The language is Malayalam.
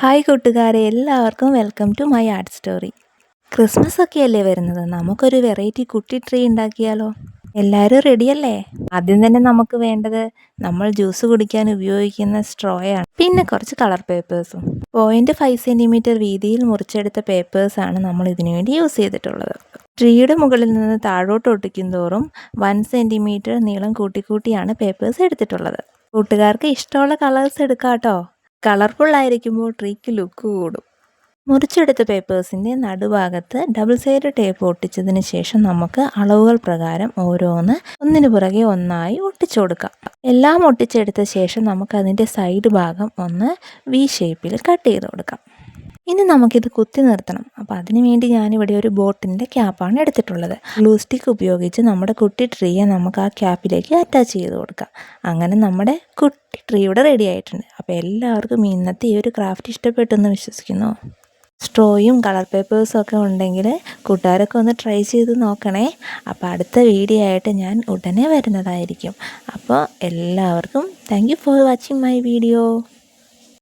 ഹായ് കൂട്ടുകാരെ, എല്ലാവർക്കും welcome to my art story. Christmas ഒക്കെ അല്ലേ വരുന്നത്, നമുക്കൊരു വെറൈറ്റി കുട്ടി ട്രീ ഉണ്ടാക്കിയാലോ? എല്ലാവരും റെഡിയല്ലേ? ആദ്യം തന്നെ നമുക്ക് വേണ്ടത് നമ്മൾ ജ്യൂസ് കുടിക്കാൻ ഉപയോഗിക്കുന്ന സ്ട്രോയാണ്, പിന്നെ കുറച്ച് കളർ പേപ്പേഴ്സും. 0.5 സെൻറ്റിമീറ്റർ വീതിയിൽ മുറിച്ചെടുത്ത പേപ്പേഴ്സാണ് നമ്മൾ ഇതിനു വേണ്ടി യൂസ് ചെയ്തിട്ടുള്ളത്. ട്രീയുടെ മുകളിൽ നിന്ന് താഴോട്ട് ഒട്ടിക്കും തോറും 1 സെൻറ്റിമീറ്റർ നീളം കൂട്ടിയാണ് പേപ്പേഴ്സ് എടുത്തിട്ടുള്ളത്. കൂട്ടുകാർക്ക് ഇഷ്ടമുള്ള കളേഴ്സ് എടുക്കാം കേട്ടോ. കളർഫുള്ളായിരിക്കുമ്പോൾ ട്രീക്ക് ലുക്ക് കൂടും. മുറിച്ചെടുത്ത പേപ്പേഴ്സിൻ്റെ നടുഭാഗത്ത് ഡബിൾ സൈഡ് ടേപ്പ് ഒട്ടിച്ചതിന് ശേഷം നമുക്ക് അളവുകൾ പ്രകാരം ഓരോന്ന് ഒന്നിനു പുറകെ ഒന്നായി ഒട്ടിച്ചു കൊടുക്കാം. എല്ലാം ഒട്ടിച്ചെടുത്ത ശേഷം നമുക്ക് അതിൻ്റെ സൈഡ് ഭാഗം ഒന്ന് വി ഷേപ്പിൽ കട്ട് ചെയ്ത് കൊടുക്കാം. ഇനി നമുക്കിത് കുത്തി നിർത്തണം. അപ്പോൾ അതിനു വേണ്ടി ഞാനിവിടെ ഒരു ബോട്ടിൻ്റെ ക്യാപ്പാണ് എടുത്തിട്ടുള്ളത്. ഗ്ലൂ സ്റ്റിക്ക് ഉപയോഗിച്ച് നമ്മുടെ കുട്ടി ട്രീയെ നമുക്ക് ആ ക്യാപ്പിലേക്ക് അറ്റാച്ച് ചെയ്ത് കൊടുക്കാം. അങ്ങനെ നമ്മുടെ കുട്ടി ട്രീ ഇവിടെ റെഡി ആയിട്ടുണ്ട്. അപ്പോൾ എല്ലാവർക്കും ഇന്നത്തെ ഈ ഒരു ക്രാഫ്റ്റ് ഇഷ്ടപ്പെട്ടെന്ന് വിശ്വസിക്കുന്നു. സ്ട്രോയും കളർ പേപ്പേഴ്സും ഒക്കെ ഉണ്ടെങ്കിൽ കൂട്ടുകാരൊക്കെ ഒന്ന് ട്രൈ ചെയ്ത് നോക്കണേ. അപ്പോൾ അടുത്ത വീഡിയോ ആയിട്ട് ഞാൻ ഉടനെ വരുന്നതായിരിക്കും. അപ്പോൾ എല്ലാവർക്കും thank you for watching my video.